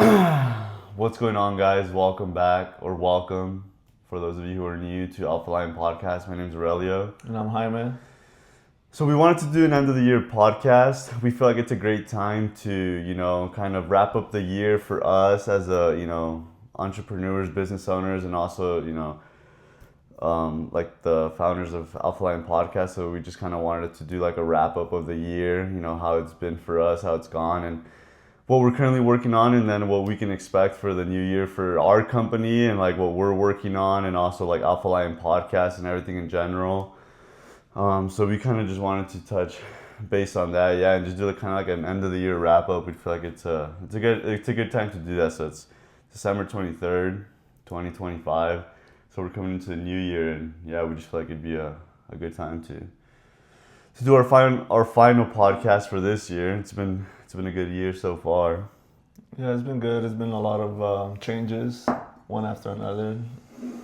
What's going on, guys? Welcome back, or welcome for those of you who are new to Alpha Lion Podcast. My name's Aurelio. And I'm Jaime. So we wanted to do an end of the year podcast. We feel like it's a great time to, kind of wrap up the year for us as entrepreneurs, business owners, and also, like the founders of Alpha Lion Podcast. So we just kind of wanted to do like a wrap up of the year, how it's been for us, how it's gone, and what we're currently working on, and then what we can expect for the new year for our company and like what we're working on, and also like Alpha Lion Podcast and everything in general. So we kind of just wanted to touch base on that, and just do like kind of like an end of the year wrap up. We feel like it's a good time to do that. So it's December 23rd, 2025. So we're coming into the new year, and we just feel like it'd be a good time to do our final podcast for this year. It's been a good year so far. Yeah, it's been good. It's been a lot of changes, one after another.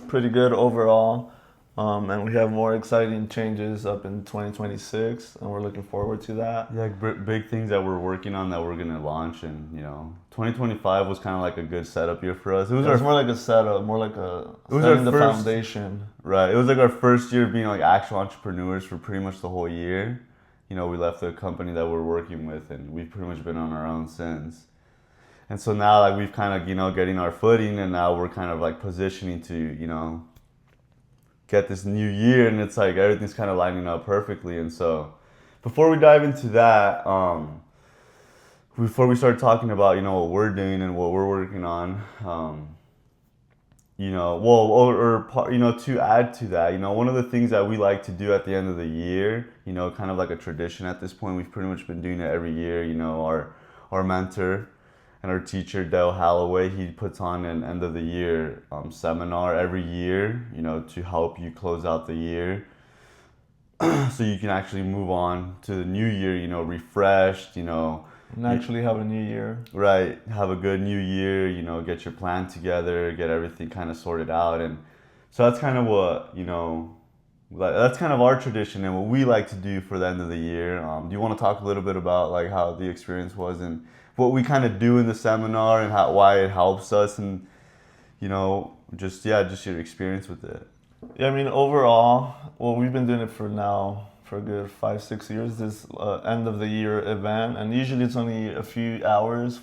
Pretty good overall. And we have more exciting changes up in 2026, and we're looking forward to that. Yeah, big things that we're working on that we're going to launch, and 2025 was kind of like a good setup year for us. It was more like a setup, more like setting the foundation. Right. It was like our first year of being like actual entrepreneurs for pretty much the whole year. We left the company that we're working with, and we've pretty much been on our own since. And so now like we've kind of, getting our footing, and now we're kind of like positioning to, get this new year, and it's like everything's kind of lining up perfectly. And so before we dive into that, before we start talking about, what we're doing and what we're working on, to add to that, one of the things that we like to do at the end of the year, kind of like a tradition at this point, we've pretty much been doing it every year. Our mentor and our teacher, Dale Halloway, he puts on an end of the year seminar every year, to help you close out the year. So you can actually move on to the new year, refreshed, and actually have a new year. Right. Have a good new year, get your plan together, get everything kind of sorted out. And so that's kind of what, that's kind of our tradition and what we like to do for the end of the year. Do you want to talk a little bit about like how the experience was and what we kind of do in the seminar and why it helps us, and, just your experience with it? Yeah, I mean, overall, we've been doing it for a good 5-6 years, this end of the year event, and usually it's only a few hours.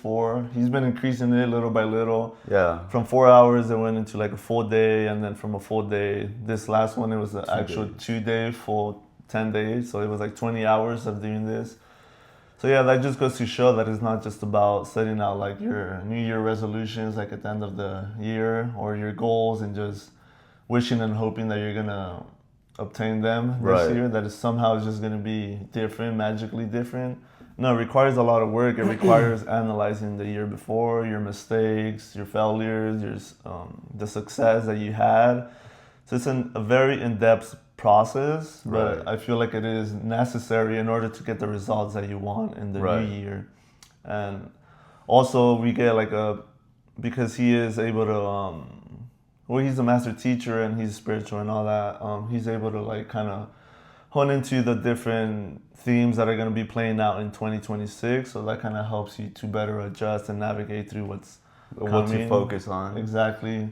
He's been increasing it little by little. Yeah. From 4 hours it went into like a full day, and then from a full day, this last one, it was an actual 2-day full 10 days, so it was like 20 hours of doing this. So yeah, that just goes to show that it's not just about setting out like your New Year resolutions like at the end of the year, or your goals, and just wishing and hoping that you're gonna obtain them this year, that is somehow just going to be different, magically different. No, it requires a lot of work. It requires analyzing the year before, your mistakes, your failures, the success that you had. So it's a very in-depth process, but I feel like it is necessary in order to get the results that you want in the new year. And also we get because he is able to he's a master teacher and he's spiritual and all that. He's able to like kind of hone into the different themes that are going to be playing out in 2026. So that kind of helps you to better adjust and navigate through what to focus on. Exactly.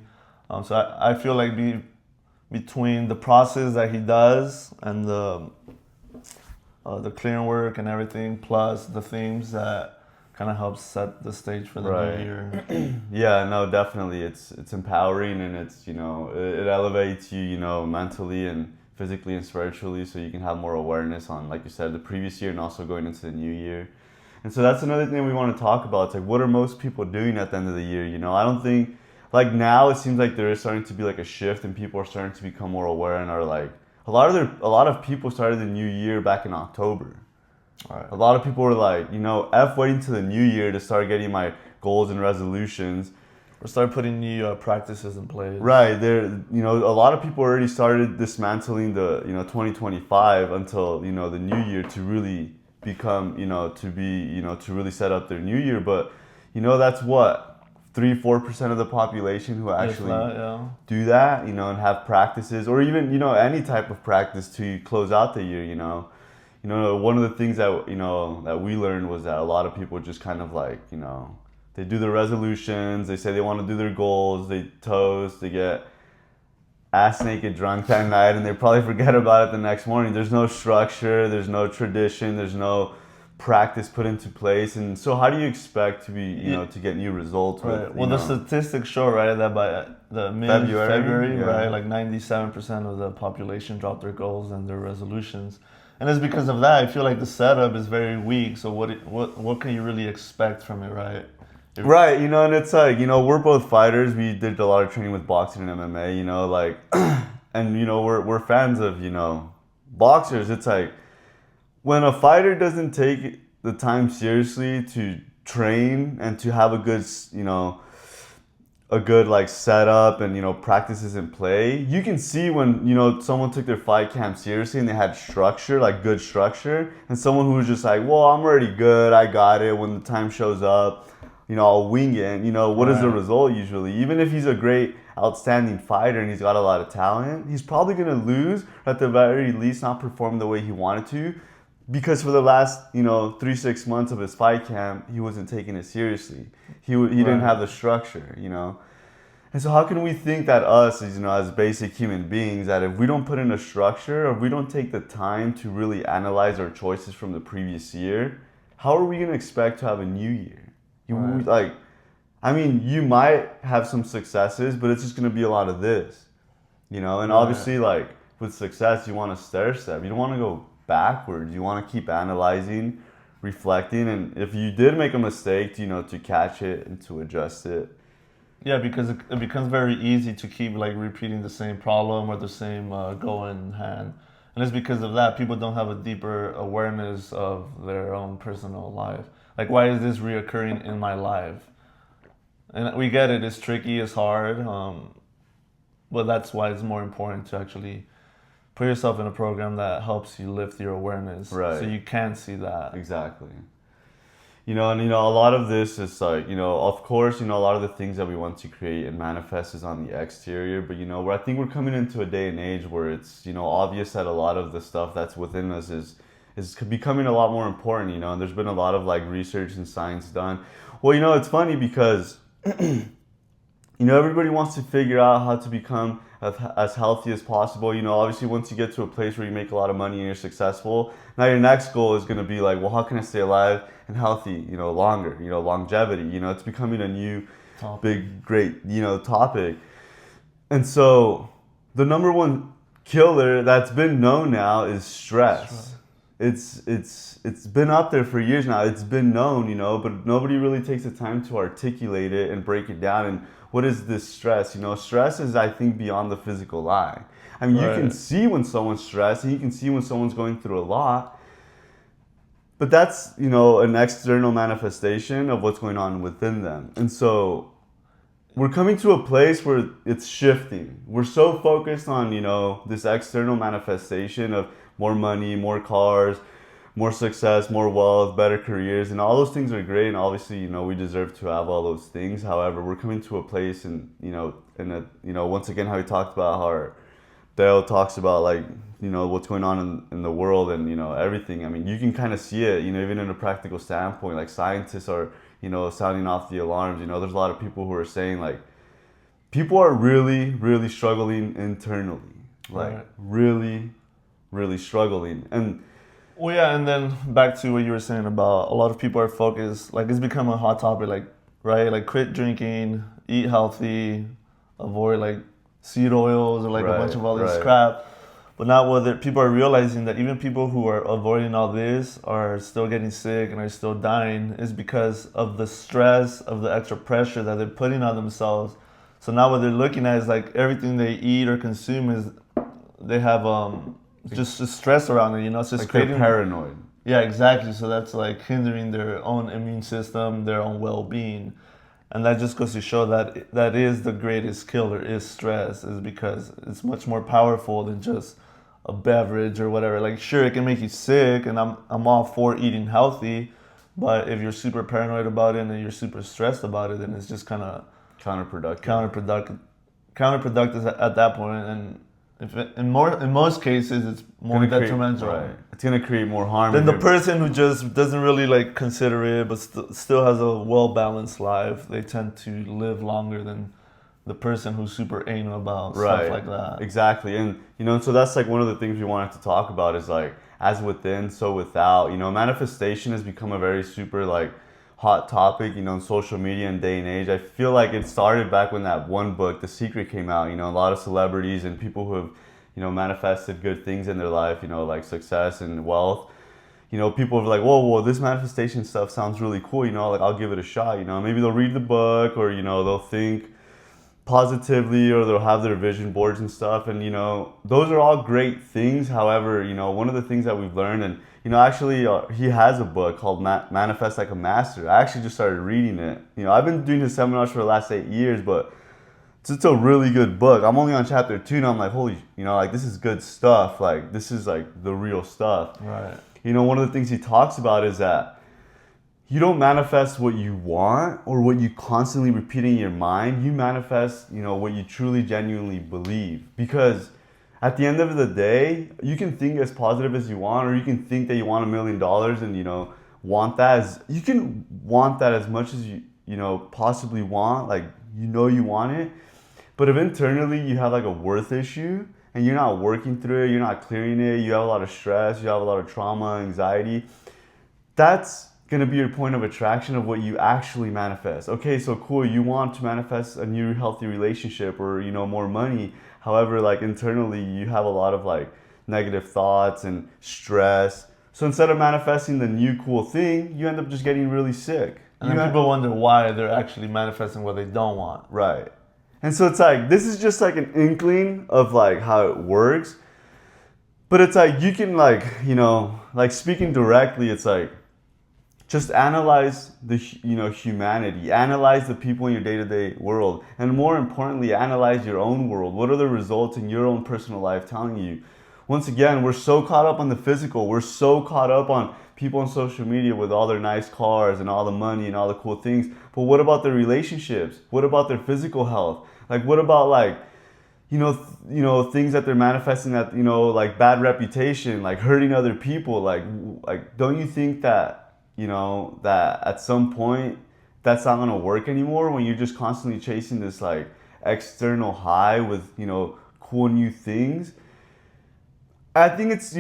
So I feel like between the process that he does and the clearing work and everything, plus the themes that kind of helps set the stage for the new year. Yeah, no, definitely. It's empowering, and it's, it elevates you, mentally and physically and spiritually, so you can have more awareness on, like you said, the previous year and also going into the new year. And so that's another thing we want to talk about. It's like, what are most people doing at the end of the year? I don't think, like now it seems like there is starting to be like a shift, and people are starting to become more aware, and are like, a lot of people started the new year back in October. Right. A lot of people were like, waiting to the new year to start getting my goals and resolutions. Or start putting new practices in place. Right. A lot of people already started dismantling the, 2025 until, the new year to really become, to really set up their new year. But, that's what, 3-4% of the population who actually do that, and have practices, or even, any type of practice to close out the year, One of the things that, that we learned was that a lot of people just kind of like, they do their resolutions, they say they want to do their goals, they toast, they get ass naked drunk that night, and they probably forget about it the next morning. There's no structure, there's no tradition, there's no practice put into place. And so how do you expect to be, to get new results? Right. Well, the statistics show, right, that by the mid-February, right, like 97% of the population dropped their goals and their resolutions. And it's because of that. I feel like the setup is very weak. So what can you really expect from it, right? Right, and it's like, we're both fighters. We did a lot of training with boxing and MMA, like, and, we're fans of, boxers. It's like, when a fighter doesn't take the time seriously to train and to have a good, like setup and, practices in play, you can see when, someone took their fight camp seriously and they had structure, like good structure, and someone who was just like, well, I'm already good, I got it, when the time shows up, I'll wing it. And, what is the result usually? Even if he's a great, outstanding fighter and he's got a lot of talent, he's probably going to lose, or at the very least not perform the way he wanted to, because for the last, 3-6 months of his fight camp, he wasn't taking it seriously. He didn't have the structure, And so how can we think that us, as basic human beings, that if we don't put in a structure, or if we don't take the time to really analyze our choices from the previous year, how are we going to expect to have a new year? Like, I mean, you might have some successes, but it's just going to be a lot of this, And obviously, like, with success, you want to stair step. You don't want to go backwards. You want to keep analyzing, reflecting, and if you did make a mistake, to catch it and to adjust it. Yeah, because it becomes very easy to keep like repeating the same problem or the same goal in hand. And it's because of that people don't have a deeper awareness of their own personal life. Like, why is this reoccurring in my life? And we get it, it's tricky, it's hard, but that's why it's more important to actually put yourself in a program that helps you lift your awareness, right? So you can see that. Exactly. And a lot of this is like, of course, a lot of the things that we want to create and manifest is on the exterior, but where I think we're coming into a day and age where it's, obvious that a lot of the stuff that's within us is becoming a lot more important, and there's been a lot of like research and science done. Well, it's funny because, everybody wants to figure out how to become as healthy as possible. Obviously once you get to a place where you make a lot of money and you're successful, now your next goal is going to be like, well, how can I stay alive and healthy, longer, longevity, it's becoming a new big, great, topic. And so the number one killer that's been known now is stress. It's been up there for years now. It's been known, but nobody really takes the time to articulate it and break it down. And what is this stress? Stress is, I think, beyond the physical eye. I mean, you can see when someone's stressed, and you can see when someone's going through a lot. But that's, an external manifestation of what's going on within them. And so we're coming to a place where it's shifting. We're so focused on, this external manifestation of more money, more cars, more success, more wealth, better careers, and all those things are great. And obviously, we deserve to have all those things. However, we're coming to a place, and once again, how we talked about how Dale talks about like, what's going on in the world and, everything. I mean, you can kind of see it, even in a practical standpoint. Like scientists are, sounding off the alarms. There's a lot of people who are saying like, people are really, really struggling internally, like really, really struggling. And well, yeah, and then back to what you were saying about a lot of people are focused, like it's become a hot topic, like, right? Like quit drinking, eat healthy, avoid like seed oils or like a bunch of all this crap. But now whether people are realizing that even people who are avoiding all this are still getting sick and are still dying is because of the stress, of the extra pressure that they're putting on themselves. So now what they're looking at is like everything they eat or consume is they have just stress around it, It's just like creating paranoid. Yeah, exactly. So that's like hindering their own immune system, their own well-being. And that just goes to show that that is the greatest killer, is stress, is because it's much more powerful than just a beverage or whatever. Like, sure, it can make you sick, and I'm all for eating healthy, but if you're super paranoid about it and you're super stressed about it, then it's just kind of counterproductive. Counterproductive at that point, and in most cases it's more detrimental. Right. It's gonna create more harm than the person who just doesn't really like consider it, but still has a well-balanced life. They tend to live longer than the person who's super anal about stuff like that. Exactly. And so that's like one of the things we wanted to talk about is like, as within, so without. Manifestation has become a very super like hot topic, in social media and day and age. I feel like it started back when that one book, The Secret, came out. A lot of celebrities and people who have, manifested good things in their life, like success and wealth. People are like, whoa, this manifestation stuff sounds really cool. Like I'll give it a shot. Maybe they'll read the book, or they'll think positively, or they'll have their vision boards and stuff. And those are all great things. However, one of the things that we've learned, and actually he has a book called Manifest Like a Master. I actually just started reading it. I've been doing his seminars for the last 8 years, but it's a really good book. I'm only on chapter 2 and I'm like, holy, like this is good stuff. Like this is like the real stuff. Right. One of the things he talks about is that you don't manifest what you want or what you constantly repeat in your mind. You manifest, what you truly, genuinely believe. Because at the end of the day, you can think as positive as you want, or you can think that you want $1 million and, want that. You can want that as much as you possibly want. Like, you want it. But if internally you have like a worth issue and you're not working through it, you're not clearing it, you have a lot of stress, you have a lot of trauma, anxiety, that's gonna be your point of attraction of what you actually manifest. Okay, so cool, you want to manifest a new healthy relationship or more money. However, like internally you have a lot of like negative thoughts and stress. So instead of manifesting the new cool thing, you end up just getting really sick. And then people wonder why they're actually manifesting what they don't want. Right. And so it's like, this is just like an inkling of like how it works. But it's like, you can like, like speaking directly, it's like, just analyze the, humanity, analyze the people in your day-to-day world, and more importantly, analyze your own world. What are the results in your own personal life telling you? Once again, we're so caught up on the physical. We're so caught up on people on social media with all their nice cars and all the money and all the cool things. But what about their relationships? What about their physical health? Like, what about like, things that they're manifesting that, like bad reputation, like hurting other people? Like, don't you think that, that at some point that's not gonna work anymore when you're just constantly chasing this like external high with, cool new things? I think it's,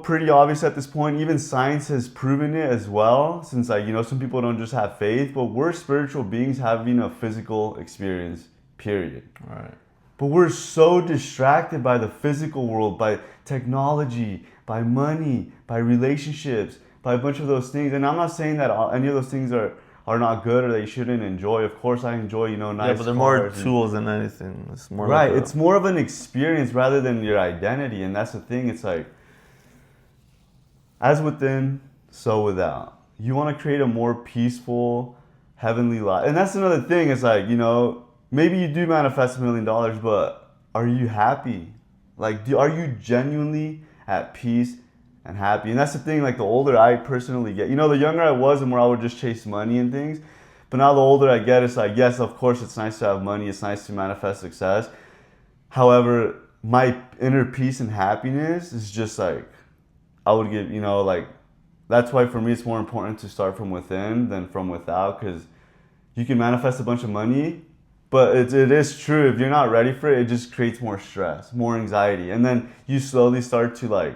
pretty obvious at this point. Even science has proven it as well, since like, some people don't just have faith, but we're spiritual beings having a physical experience, period. Right. But we're so distracted by the physical world, by technology, by money, by relationships, by a bunch of those things. And I'm not saying that any of those things are not good or that you shouldn't enjoy. Of course I enjoy, nice cars. Yeah, but they're more tools than anything. It's more right. It's more of an experience rather than your identity. And that's the thing. It's like, as within, so without. You want to create a more peaceful, heavenly life. And that's another thing. It's like, maybe you do manifest $1 million, but are you happy? Like, are you genuinely at peace and happy? And that's the thing, like the older I personally get, the younger I was, the more I would just chase money and things. But now the older I get, it's like, yes, of course it's nice to have money, it's nice to manifest success. However, my inner peace and happiness is just like, I would give, like, that's why for me it's more important to start from within than from without, because you can manifest a bunch of money, but it is true, if you're not ready for it, it just creates more stress, more anxiety. And then you slowly start to like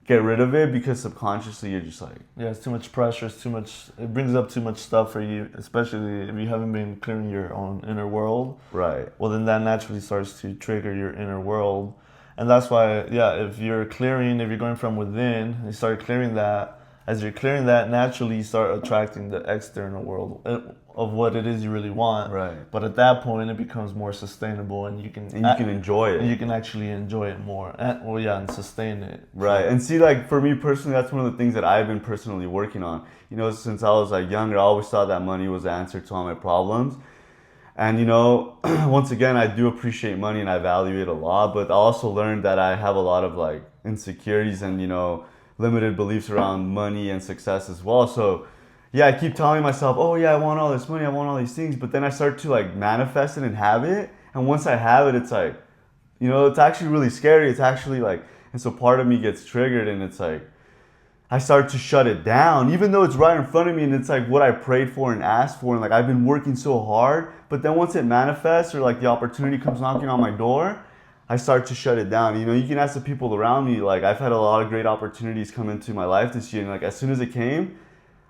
get rid of it because subconsciously you're just like, yeah, it's too much pressure, it's too much, it brings up too much stuff for you, especially if you haven't been clearing your own inner world. Right. Well, then that naturally starts to trigger your inner world. And that's why, if you're going from within, you start clearing that. As you're clearing that, naturally you start attracting the external world of what it is you really want. Right. But at that point, it becomes more sustainable, and you can enjoy it. And you can actually enjoy it more. And sustain it. Right. And see, like for me personally, that's one of the things that I've been personally working on. Since I was like younger, I always thought that money was the answer to all my problems. And once again, I do appreciate money and I value it a lot. But I also learned that I have a lot of like insecurities and limited beliefs around money and success as well. So I keep telling myself, oh yeah, I want all this money, I want all these things, but then I start to like manifest it and have it, and once I have it, it's like, You know, it's actually really scary. It's actually like, and so part of me gets triggered, and it's like, I start to shut it down, even though it's right in front of me, and it's like what I prayed for and asked for, and like I've been working so hard. But then once it manifests, or like the opportunity comes knocking on my door, I start to shut it down. You know, you can ask the people around me. Like, I've had a lot of great opportunities come into my life this year, and like as soon as it came,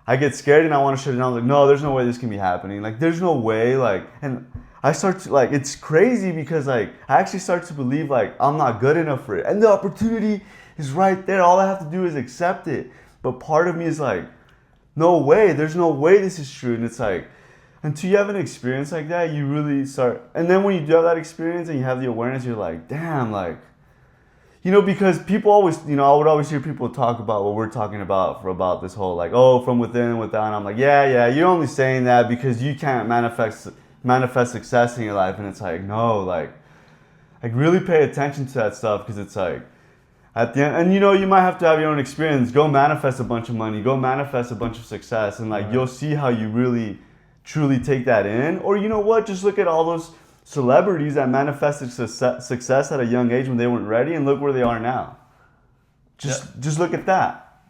I get scared and I want to shut it down. I'm like, no, there's no way this can be happening. Like, there's no way. Like, and I start to like, it's crazy because like I actually start to believe like I'm not good enough for it, and the opportunity is right there. All I have to do is accept it. But part of me is like, no way. There's no way this is true. And it's like, until you have an experience like that, you really start. And then when you do have that experience and you have the awareness, you're like, damn, like, you know, because people always, you know, I would always hear people talk about what we're talking about about this whole like, oh, from within and without. And I'm like, yeah, you're only saying that because you can't manifest success in your life. And it's like, no, like really pay attention to that stuff, because it's like, at the end, and you know, you might have to have your own experience. Go manifest a bunch of money. Go manifest a bunch of success, and like you'll see how you really, truly take that in. Or you know what? Just look at all those celebrities that manifested success at a young age when they weren't ready, and look where they are now. Just look at that.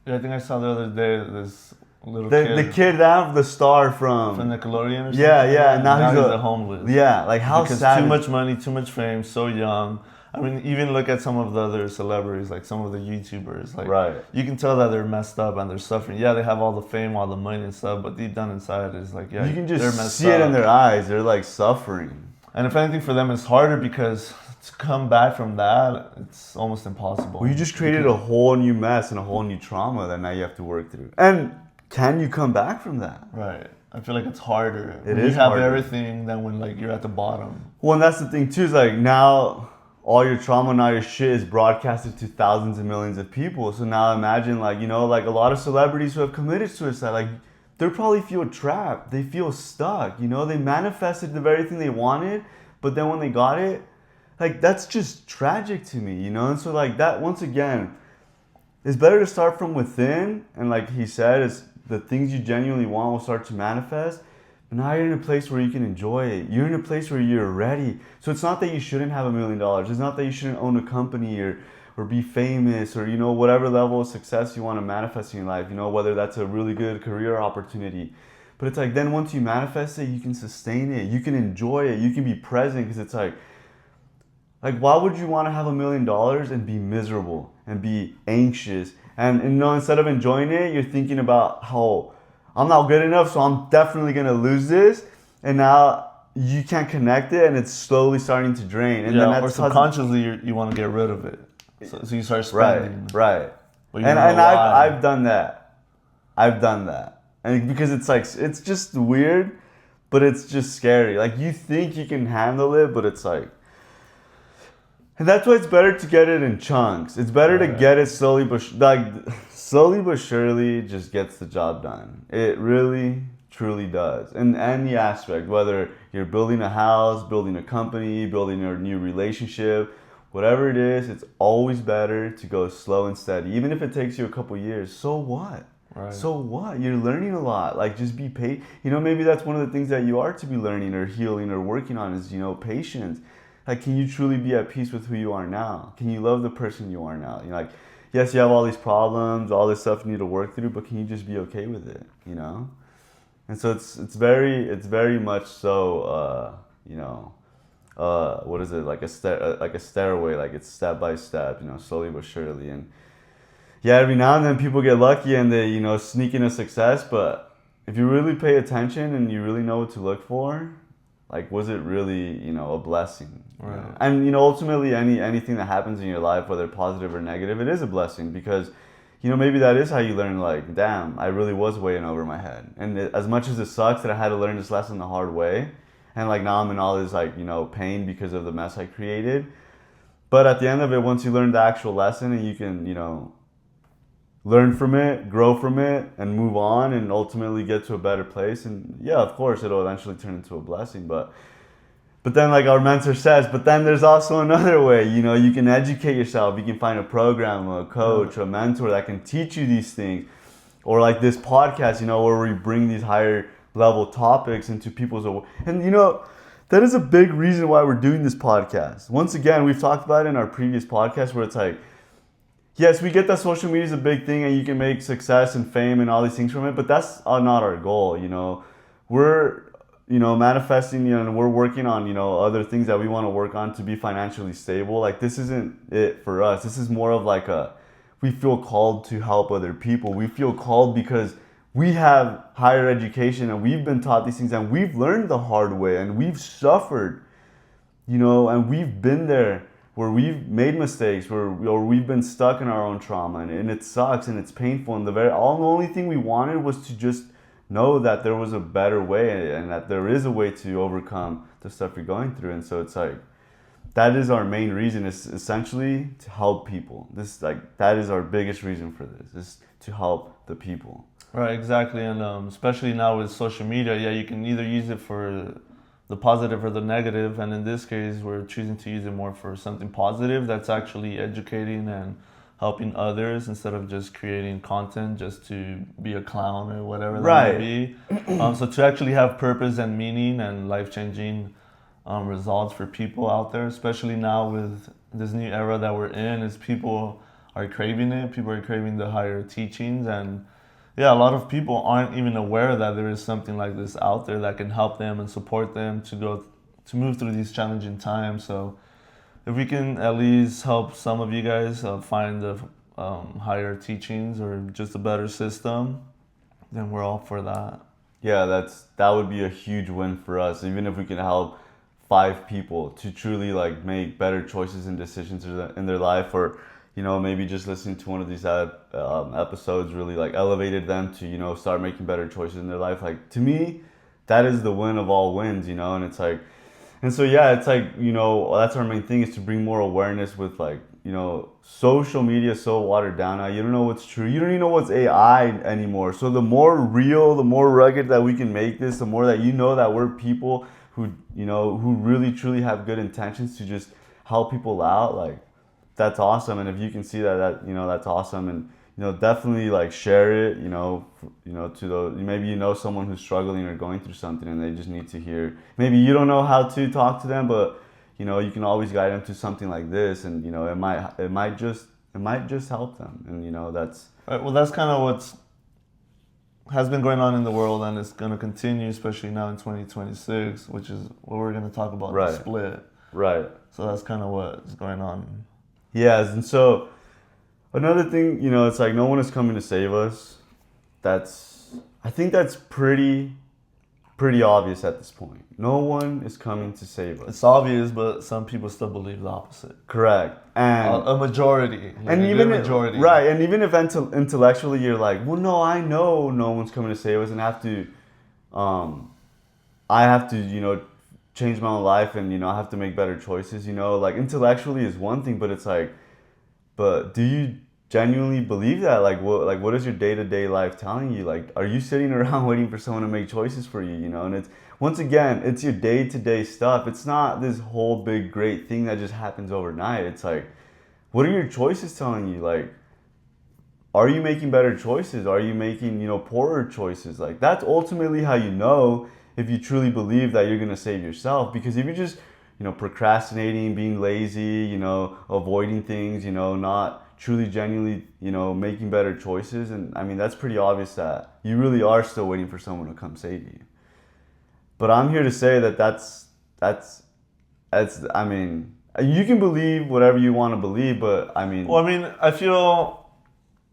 Yeah, I think I saw the other day this little the kid that the star from Nickelodeon or something. Yeah, and now he's a homeless. Yeah, like how because sad. Too much money, too much fame, so young. I mean, even look at some of the other celebrities, like some of the YouTubers. Like, right. You can tell that they're messed up and they're suffering. Yeah, they have all the fame, all the money and stuff, but deep down inside, it's like, yeah, you can they're just messed see up. it in their eyes. They're like suffering. And if anything, for them, it's harder because to come back from that, it's almost impossible. Well, you just created a whole new mess and a whole new trauma that now you have to work through. And can you come back from that? Right. I feel like it's harder. It when is you have harder. everything than when like you're at the bottom. Well, and that's the thing too, is like now all your trauma and all your shit is broadcasted to thousands and millions of people. So now imagine like, you know, like a lot of celebrities who have committed suicide, like they probably feel trapped. They feel stuck, you know, they manifested the very thing they wanted, but then when they got it, like that's just tragic to me, you know? And so like that, once again, it's better to start from within. And like he said, it's the things you genuinely want will start to manifest. But now you're in a place where you can enjoy it. You're in a place where you're ready. So it's not that you shouldn't have $1 million. It's not that you shouldn't own a company or be famous or, you know, whatever level of success you want to manifest in your life, you know, whether that's a really good career opportunity. But it's like, then once you manifest it, you can sustain it. You can enjoy it. You can be present, because it's like why would you want to have $1 million and be miserable and be anxious? And you know, instead of enjoying it, you're thinking about how I'm not good enough, so I'm definitely going to lose this. And now you can't connect it, and it's slowly starting to drain. And yeah, then that's or subconsciously you want to get rid of it. So you start spending. Right. And I've done that. And because it's like, it's just weird, but it's just scary. Like you think you can handle it, but it's like, and that's why it's better to get it in chunks. It's better to get it slowly, but surely just gets the job done. It really, truly does. In any aspect, whether you're building a house, building a company, building a new relationship, whatever it is, it's always better to go slow and steady. Even if it takes you a couple years, so what? Right. So what? You're learning a lot. Like, just be patient. You know, maybe that's one of the things that you are to be learning or healing or working on is, you know, patience. Like, can you truly be at peace with who you are now? Can you love the person you are now? You know, like, yes, you have all these problems, all this stuff you need to work through, but can you just be okay with it? You know? And so it's very much so, you know, what is it, like a stairway, like it's step by step, you know, slowly but surely. And yeah, every now and then people get lucky and they, you know, sneak into success, but if you really pay attention and you really know what to look for, like, was it really, you know, a blessing? Right. You know? And, you know, ultimately anything that happens in your life, whether positive or negative, it is a blessing, because, you know, maybe that is how you learn, like, damn, I really was way in over my head. And as much as it sucks that I had to learn this lesson the hard way, and like now I'm in all this, like, you know, pain because of the mess I created. But at the end of it, once you learn the actual lesson and you can, you know, learn from it, grow from it, and move on and ultimately get to a better place. And yeah, of course, it'll eventually turn into a blessing. But then, like our mentor says, but then there's also another way. You know, you can educate yourself. You can find a program, a coach, a mentor that can teach you these things. Or like this podcast, you know, where we bring these higher level topics into people's, and you know, that is a big reason why we're doing this podcast. Once again, we've talked about it in our previous podcast where it's like, yes, we get that social media is a big thing and you can make success and fame and all these things from it, but that's not our goal, you know. We're, you know, manifesting, you know, and we're working on, you know, other things that we want to work on to be financially stable. Like, this isn't it for us. This is more of like we feel called to help other people. We feel called because we have higher education and we've been taught these things and we've learned the hard way and we've suffered, you know, and we've been there where we've made mistakes, or we've been stuck in our own trauma, and it sucks and it's painful. And the only thing we wanted was to just know that there was a better way and that there is a way to overcome the stuff you're going through. And so it's like, that is our main reason, is essentially to help people. This, like, that is our biggest reason for this, is to help the people. Right, exactly. And especially now with social media, yeah, you can either use it for the positive or the negative. And in this case, we're choosing to use it more for something positive that's actually educating and helping others, instead of just creating content just to be a clown or whatever that Right. may be. So to actually have purpose and meaning and life-changing results for people out there, especially now with this new era that we're in, is people are craving it. People are craving the higher teachings. And yeah, a lot of people aren't even aware that there is something like this out there that can help them and support them to move through these challenging times. So if we can at least help some of you guys find the higher teachings or just a better system, then we're all for that. Yeah, that would be a huge win for us. Even if we can help 5 people to truly like make better choices and decisions in their life, or, you know, maybe just listening to one of these episodes really like elevated them to, you know, start making better choices in their life. Like, to me, that is the win of all wins, you know. And it's like, and so yeah, it's like, you know, that's our main thing, is to bring more awareness with, like, you know, social media is so watered down now. You don't know what's true. You don't even know what's AI anymore. So the more real, the more rugged that we can make this, the more that you know that we're people who, you know, who really truly have good intentions to just help people out. Like, that's awesome. And if you can see that, you know, that's awesome. And, you know, definitely like share it, you know, to those, maybe you know someone who's struggling or going through something and they just need to hear, maybe you don't know how to talk to them, but, you know, you can always guide them to something like this, and, you know, it might just help them. And, you know, that's Right, well, that's kind of what's has been going on in the world, and it's going to continue, especially now in 2026, which is what we're going to talk about, Right. the split. right. So that's kind of what's going on. Yes, and so another thing, you know, it's like no one is coming to save us. I think that's pretty obvious at this point. No one is coming to save us. It's obvious, but some people still believe the opposite. Correct. And A majority. Like and a even good majority. right, and even if intellectually you're like, well, no, I know no one's coming to save us, and I have to, you know, change my own life, and, you know, I have to make better choices. You know, like, intellectually is one thing, but it's like, but do you genuinely believe that? Like, what is your day-to-day life telling you? Like, are you sitting around waiting for someone to make choices for you? You know, and it's, once again, it's your day-to-day stuff. It's not this whole big great thing that just happens overnight. It's like, what are your choices telling you? Like, are you making better choices? Are you making, you know, poorer choices? Like, that's ultimately how you know if you truly believe that you're going to save yourself. Because if you're just, you know, procrastinating, being lazy, you know, avoiding things, you know, not truly genuinely, you know, making better choices, and I mean, that's pretty obvious that you really are still waiting for someone to come save you. But I'm here to say that that's I mean, you can believe whatever you want to believe, but I mean, Well, I mean, I feel,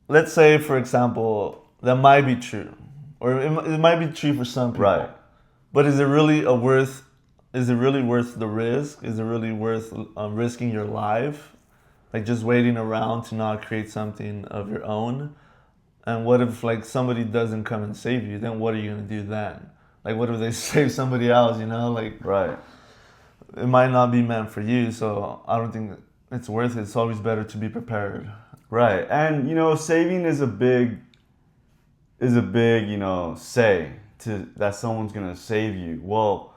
let's say, for example, that might be true. Or it might be true for some people. right. But is it really worth the risk? Is it really worth risking your life? Like, just waiting around to not create something of your own? And what if, like, somebody doesn't come and save you? Then what are you going to do then? Like, what if they save somebody else, you know? Like, Right. it might not be meant for you, so I don't think it's worth it. It's always better to be prepared. Right. And, you know, saving is a big, you know, say to that someone's going to save you. Well,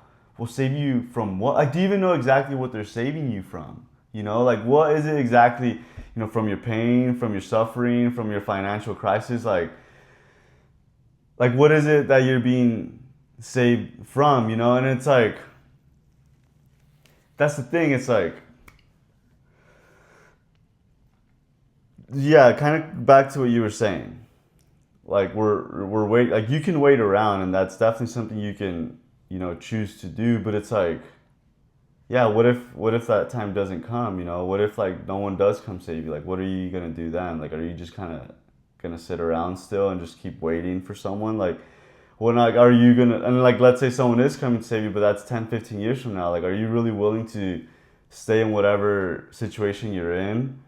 save you from what? Like, do you even know exactly what they're saving you from? You know, like, what is it exactly, you know, from your pain, from your suffering, from your financial crisis? Like, what is it that you're being saved from, you know? And it's like, that's the thing. It's like, yeah, kind of back to what you were saying. Like we're wait like you can wait around, and that's definitely something you can choose to do. But it's like, yeah, what if that time doesn't come? What if like no one does come save you? Like, what are you gonna do then? Like, are you just kind of gonna sit around still and just keep waiting for someone? Like, well, like, are you gonna, and like, let's say someone is coming to save you, but that's 10, 15 years from now. Like, are you really willing to stay in whatever situation you're in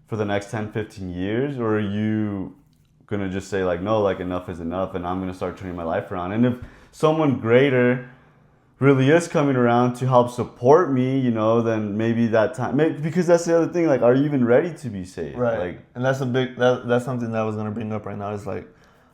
for the next 10, 15 years? Or are you gonna just say like, no, like enough is enough, and I'm gonna start turning my life around? And if someone greater really is coming around to help support me, then maybe that time, because that's the other thing, like, are you even ready to be saved? Right. Like, and that's that's something that I was gonna bring up right now. Is like,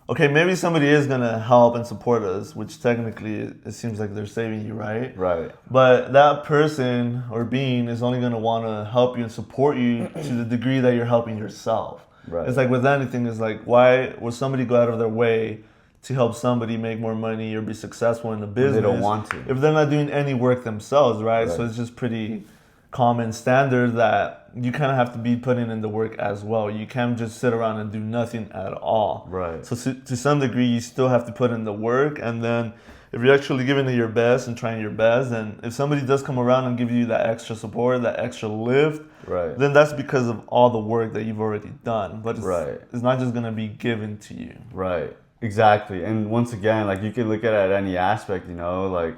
okay, maybe somebody is gonna help and support us, which technically it seems like they're saving you, right? right, But that person or being is only gonna want to help you and support you to the degree that you're helping yourself. right. It's like with anything, it's like, why would somebody go out of their way to help somebody make more money or be successful in the business? They don't want to. If they're not doing any work themselves, right? So Right. it's just pretty common standard that you kind of have to be putting in the work as well. You can't just sit around and do nothing at all. Right. So to some degree, you still have to put in the work. And then if you're actually giving it your best and trying your best, and if somebody does come around and give you that extra support, that extra lift, Right. then that's because of all the work that you've already done. But Right. it's not just going to be given to you. Right. Exactly. And once again, like, you can look at it at any aspect, like,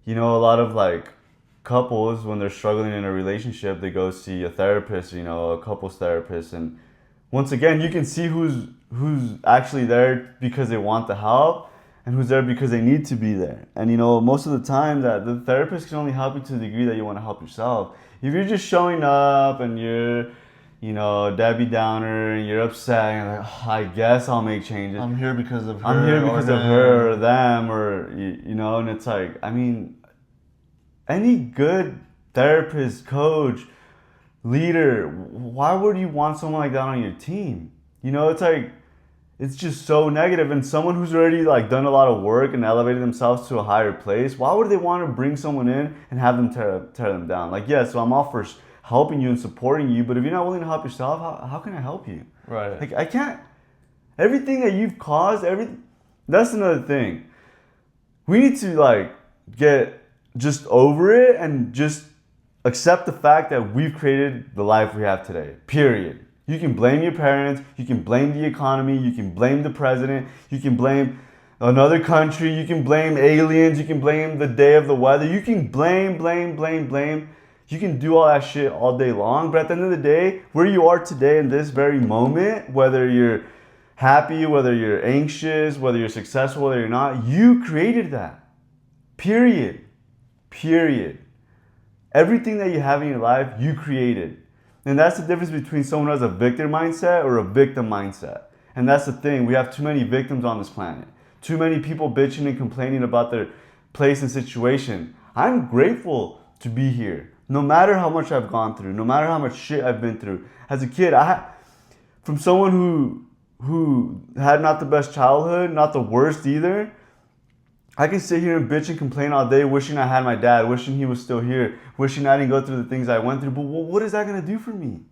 a lot of like couples, when they're struggling in a relationship, they go see a therapist, a couples therapist. And once again, you can see who's actually there because they want the help, and who's there because they need to be there. And most of the time that the therapist can only help you to the degree that you want to help yourself. If you're just showing up and you're Debbie Downer, and you're upset, and you're like, oh, I guess I'll make changes. I'm here because of her. I'm here because of her or them, or, and it's like, I mean, any good therapist, coach, leader, why would you want someone like that on your team? It's like, it's just so negative. And someone who's already like done a lot of work and elevated themselves to a higher place, why would they want to bring someone in and have them tear them down? Like, yeah, so I'm all for helping you and supporting you, but if you're not willing to help yourself, how can I help you? Right. Like, I can't. Everything that you've caused, that's another thing. We need to like get just over it and just accept the fact that we've created the life we have today. Period. You can blame your parents, you can blame the economy, you can blame the president, you can blame another country, you can blame aliens, you can blame the day of the weather, you can blame. You can do all that shit all day long, but at the end of the day, where you are today in this very moment, whether you're happy, whether you're anxious, whether you're successful, whether you're not, you created that. Period. Everything that you have in your life, you created. And that's the difference between someone who has a victim mindset or a victim mindset. And that's the thing, we have too many victims on this planet. Too many people bitching and complaining about their place and situation. I'm grateful to be here. No matter how much I've gone through, no matter how much shit I've been through. As a kid, from someone who had not the best childhood, not the worst either, I can sit here and bitch and complain all day, wishing I had my dad, wishing he was still here, wishing I didn't go through the things I went through. But what is that going to do for me?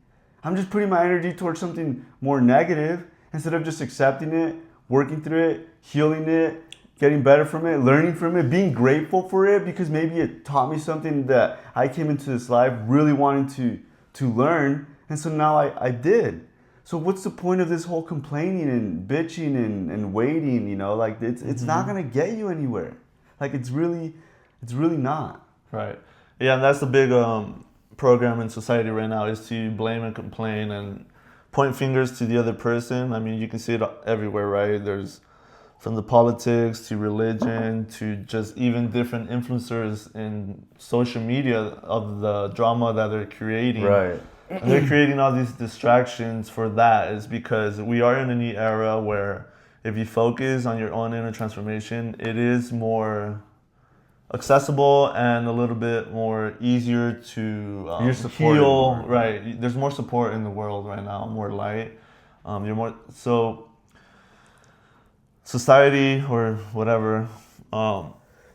I'm just putting my energy towards something more negative instead of just accepting it, working through it, healing it, getting better from it, learning from it, being grateful for it, because maybe it taught me something that I came into this life really wanting to learn. And so now I did. So what's the point of this whole complaining and bitching and waiting, like it's not going to get you anywhere. Like it's really not. Right. Yeah, and that's the big program in society right now, is to blame and complain and point fingers to the other person. I mean, you can see it everywhere, right? There's from the politics to religion to just even different influencers in social media of the drama that they're creating. Right. And they're creating all these distractions for that, is because we are in a new era where if you focus on your own inner transformation, it is more accessible and a little bit more easier to heal. Right. There's more support in the world right now, more light. So society or whatever,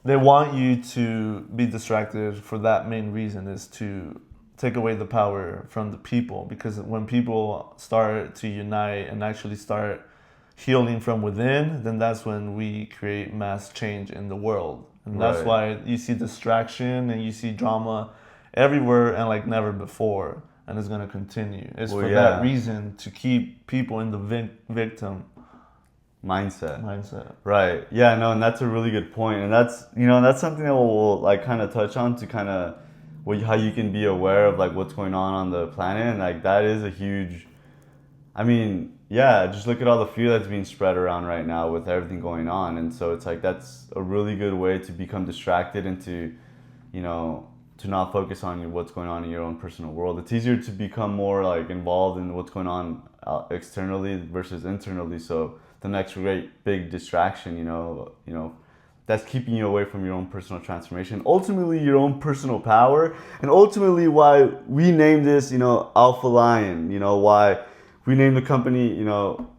they want you to be distracted for that main reason, is to take away the power from the people. Because when people start to unite and actually start healing from within, then that's when we create mass change in the world. And that's why you see distraction and you see drama everywhere and like never before. And it's going to continue. It's for that reason, to keep people in the victim mindset. Right. Yeah, no, and that's a really good point. And that's, that's something that we'll like kind of touch on, to kind of how you can be aware of like what's going on the planet. And like that is a huge, I mean, yeah, just look at all the fear that's being spread around right now with everything going on. And so it's like, that's a really good way to become distracted and to, to not focus on what's going on in your own personal world. It's easier to become more like involved in what's going on externally versus internally. So the next great big distraction, that's keeping you away from your own personal transformation, ultimately your own personal power, and ultimately why we named this, Alpha Lion, why we named the company,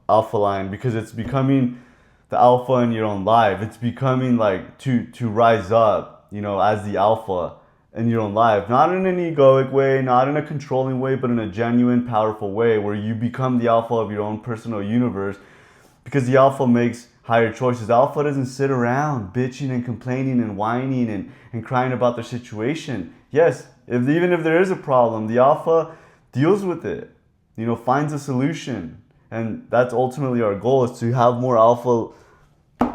Alpha Lion, because it's becoming the alpha in your own life. It's becoming like to rise up, as the alpha in your own life, not in an egoic way, not in a controlling way, but in a genuine, powerful way where you become the alpha of your own personal universe, because the alpha makes higher choices. The alpha doesn't sit around bitching and complaining and whining and crying about their situation. Yes, even if there is a problem, the alpha deals with it, finds a solution. And that's ultimately our goal, is to have more alpha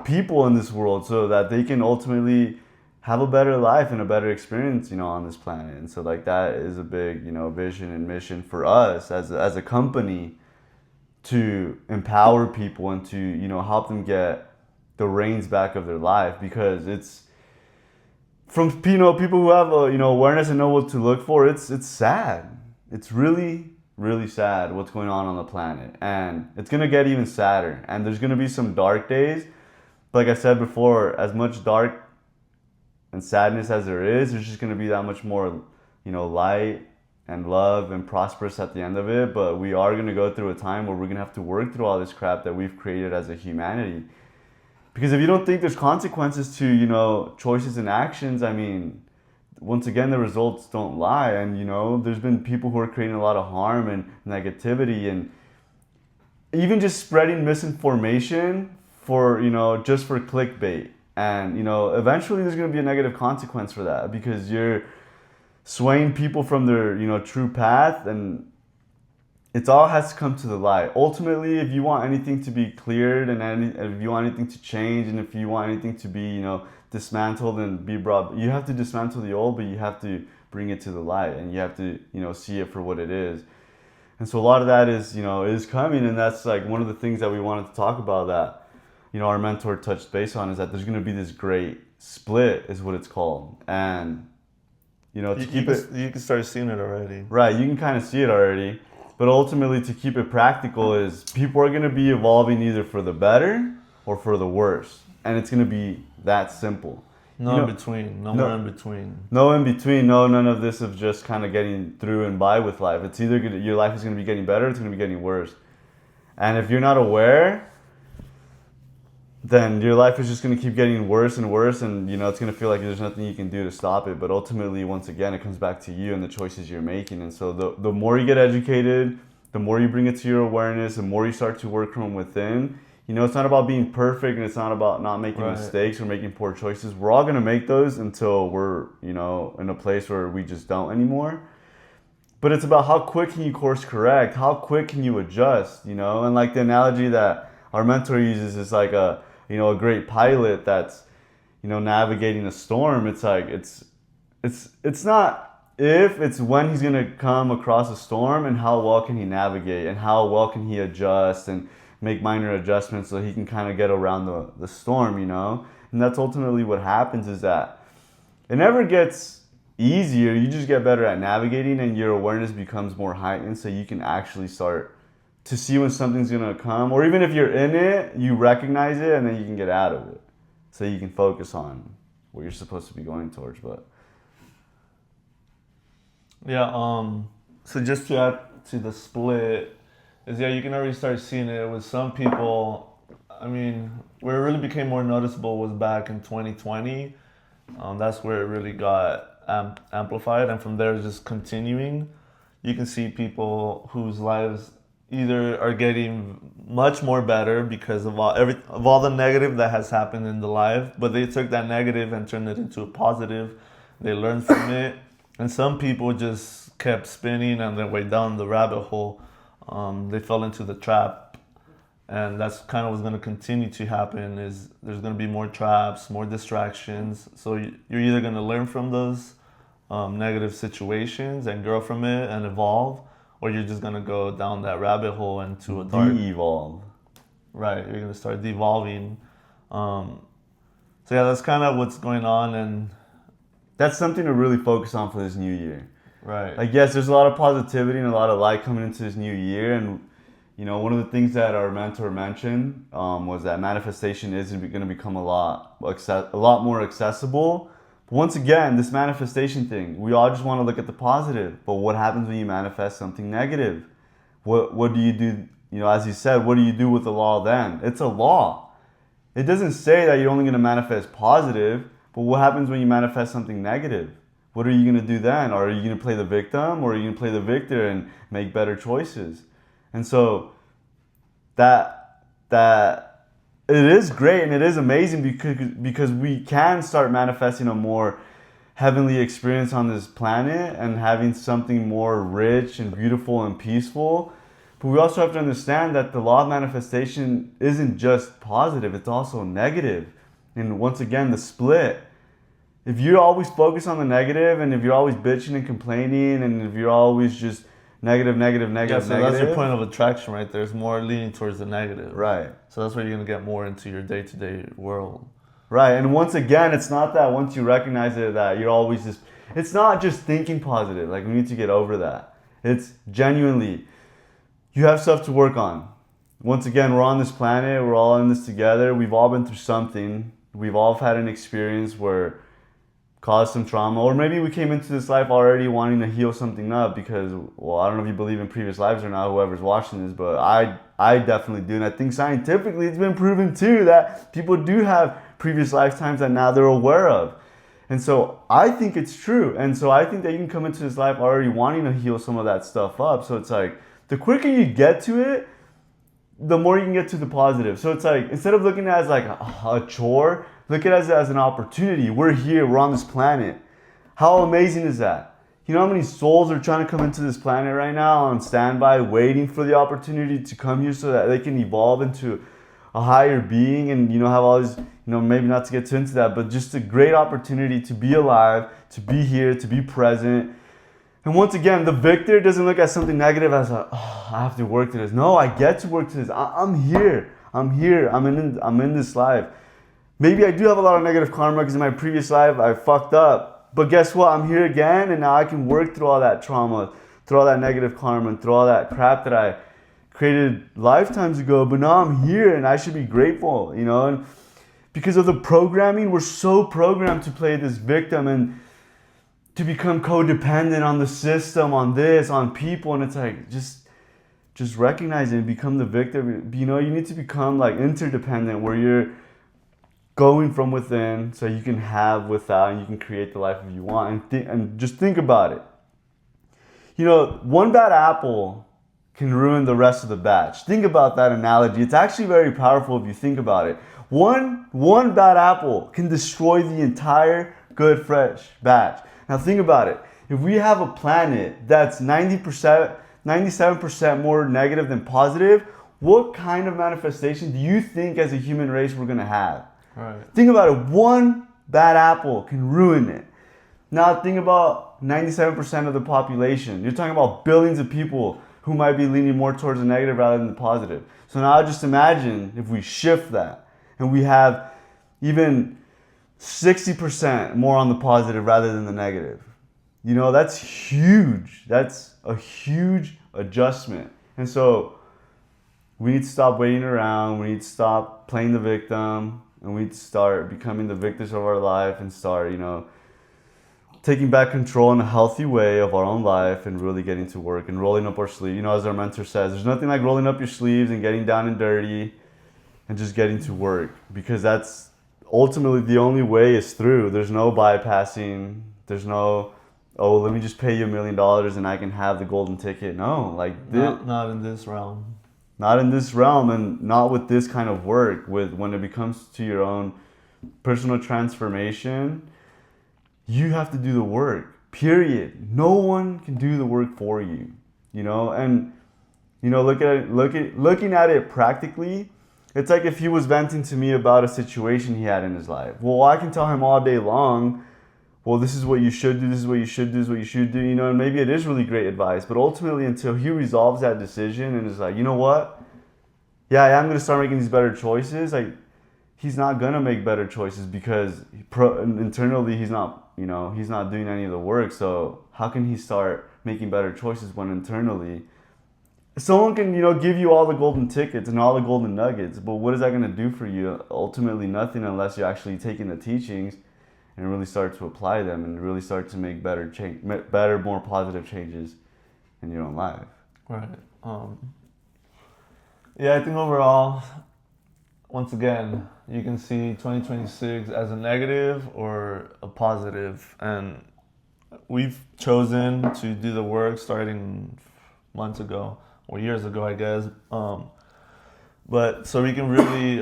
people in this world so that they can ultimately have a better life and a better experience, on this planet. And so like that is a big, vision and mission for us as a company, to empower people and to, help them get the reins back of their life. Because it's from, people who have, awareness and know what to look for, it's sad. It's really, really sad what's going on the planet. And it's going to get even sadder. And there's going to be some dark days. But like I said before, as much dark and sadness as there is, there's just going to be that much more, light and love and prosperous at the end of it. But we are going to go through a time where we're going to have to work through all this crap that we've created as a humanity. Because if you don't think there's consequences to, choices and actions, I mean, once again, the results don't lie. And, there's been people who are creating a lot of harm and negativity, and even just spreading misinformation for, just for clickbait. And, eventually there's going to be a negative consequence for that, because you're swaying people from their, true path. And it all has to come to the light. Ultimately, if you want anything to be cleared, and if you want anything to change, and if you want anything to be, dismantled and be brought, you have to dismantle the old, but you have to bring it to the light, and you have to, see it for what it is. And so a lot of that is, is coming. And that's like one of the things that we wanted to talk about, that, our mentor touched base on, is that there's going to be this great split, is what it's called. And, to keep it, you can start seeing it already. Right, you can kind of see it already. But ultimately, to keep it practical, is people are going to be evolving either for the better or for the worse. And it's going to be that simple. No in between. More in between. No in between. No, none of this of just kind of getting through and by with life. It's either your life is going to be getting better, or it's going to be getting worse. And if you're not aware, then your life is just going to keep getting worse and worse, and it's going to feel like there's nothing you can do to stop it. But ultimately, once again, it comes back to you and the choices you're making. And so the more you get educated, the more you bring it to your awareness, the more you start to work from within. It's not about being perfect, and it's not about not making mistakes or making poor choices. We're all going to make those until we're, in a place where we just don't anymore. But it's about how quick can you course correct? How quick can you adjust, And like the analogy that our mentor uses is like a great pilot that's, navigating a storm. It's like, it's not if, it's when he's going to come across a storm, and how well can he navigate, and how well can he adjust and make minor adjustments so he can kind of get around the storm, And that's ultimately what happens, is that it never gets easier. You just get better at navigating, and your awareness becomes more heightened, so you can actually start to see when something's going to come. Or even if you're in it, you recognize it, and then you can get out of it. So you can focus on what you're supposed to be going towards. But yeah, so just to add to the split, is you can already start seeing it with some people. I mean, where it really became more noticeable was back in 2020, That's where it really got amplified, and from there just continuing. You can see people whose lives either are getting much more better because of all the negative that has happened in the life, but they took that negative and turned it into a positive. They learned from it, and some people just kept spinning and they went down the rabbit hole. They fell into the trap, and that's kind of what's going to continue to happen. Is there's going to be more traps, more distractions. So you're either going to learn from those negative situations and grow from it and evolve, or you're just gonna go down that rabbit hole into a dark. De-evolve. Right, you're gonna start devolving. So yeah, that's kind of what's going on, and that's something to really focus on for this new year. Right. Like, yes, there's a lot of positivity and a lot of light coming into this new year, and you know, one of the things that our mentor mentioned was that manifestation is going to become a lot more accessible. But once again, this manifestation thing, we all just want to look at the positive. But what happens when you manifest something negative? What do you do? You know, as you said, what do you do with the law then? It's a law. It doesn't say that you're only going to manifest positive, but what happens when you manifest something negative? What are you going to do then? Are you going to play the victim, or are you going to play the victor and make better choices? And so that it is great and it is amazing because we can start manifesting a more heavenly experience on this planet and having something more rich and beautiful and peaceful. But we also have to understand that the law of manifestation isn't just positive, it's also negative. And once again, the split. If you always focus on the negative, and if you're always bitching and complaining, and if you're always just negative. Yeah, so that's your point of attraction right there. It's more leaning towards the negative. Right. So that's where you're going to get more into your day-to-day world. Right. And once again, it's not that once you recognize it that you're always just, it's not just thinking positive. Like, we need to get over that. It's genuinely, you have stuff to work on. Once again, we're on this planet. We're all in this together. We've all been through something. We've all had an experience where caused some trauma, or maybe we came into this life already wanting to heal something up because, well, I don't know if you believe in previous lives or not, whoever's watching this, but I definitely do. And I think scientifically it's been proven too that people do have previous lifetimes that now they're aware of. And so I think it's true. And so I think that you can come into this life already wanting to heal some of that stuff up. So it's like, the quicker you get to it, the more you can get to the positive. So it's like, instead of looking at it as like a chore, look at it as an opportunity. We're here, we're on this planet. How amazing is that? You know how many souls are trying to come into this planet right now on standby, waiting for the opportunity to come here so that they can evolve into a higher being and, you know, have all these, you know, maybe not to get too into that, but just a great opportunity to be alive, to be here, to be present. And once again, the victor doesn't look at something negative as a, oh, I have to work to this. No, I get to work to this. I'm here. I'm in this life. Maybe I do have a lot of negative karma because in my previous life I fucked up. But guess what? I'm here again, and now I can work through all that trauma, through all that negative karma, and through all that crap that I created lifetimes ago. But now I'm here, and I should be grateful, you know? And because of the programming, we're so programmed to play this victim and to become codependent on the system, on this, on people. And it's like, just recognize it and become the victim. You know, you need to become like interdependent, where you're going from within so you can have without, and you can create the life you want. And just think about it. You know, one bad apple can ruin the rest of the batch. Think about that analogy. It's actually very powerful if you think about it. One bad apple can destroy the entire good fresh batch. Now think about it. If we have a planet that's 90%, 97% more negative than positive, what kind of manifestation do you think as a human race we're gonna have? Right. Think about it. One bad apple can ruin it. Now think about 97% of the population. You're talking about billions of people who might be leaning more towards the negative rather than the positive. So now just imagine if we shift that and we have even 60% more on the positive rather than the negative. You know, that's huge. That's a huge adjustment. And so we need to stop waiting around. We need to stop playing the victim. And we need to start becoming the victors of our life and start, you know, taking back control in a healthy way of our own life and really getting to work and rolling up our sleeves. You know, as our mentor says, there's nothing like rolling up your sleeves and getting down and dirty and just getting to work, because that's ultimately the only way is through. There's no bypassing. There's no, oh, let me just pay you $1 million and I can have the golden ticket. No, like not in this realm. Not in this realm, and not with this kind of work. With when it becomes to your own personal transformation, you have to do the work. Period. No one can do the work for you. You know, and you know, looking at it practically, it's like if he was venting to me about a situation he had in his life. Well, I can tell him all day long, well, this is what you should do, this is what you should do, this is what you should do, you know, and maybe it is really great advice, but ultimately until he resolves that decision and is like, you know what? Yeah, I am going to start making these better choices. Like, he's not going to make better choices because internally he's not, you know, he's not doing any of the work. So how can he start making better choices when internally someone can, you know, give you all the golden tickets and all the golden nuggets, but what is that going to do for you? Ultimately nothing, unless you're actually taking the teachings and really start to apply them and really start to make better, more positive changes in your own life. Right. Yeah, I think overall, once again, you can see 2026 as a negative or a positive, and we've chosen to do the work starting months ago or years ago, I guess. But so we can really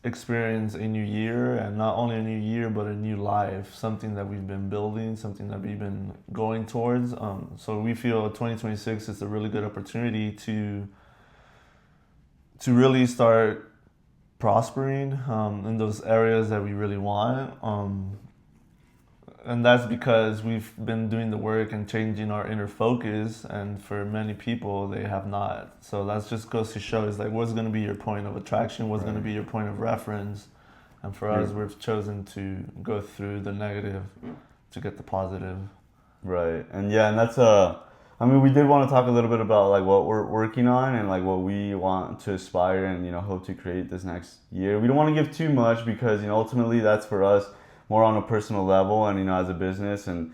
experience a new year, and not only a new year but a new life, something that we've been building, something that we've been going towards. So we feel 2026 is a really good opportunity to really start prospering in those areas that we really want. And that's because we've been doing the work and changing our inner focus, and for many people they have not. So that just goes to show, is like, what's going to be your point of attraction, what's going to be your point of reference. And for us, we've chosen to go through the negative to get the positive. Right. And yeah, and that's I mean, we did want to talk a little bit about like what we're working on and like what we want to aspire and, you know, hope to create this next year. We don't want to give too much because, you know, ultimately that's for us more on a personal level and, you know, as a business. And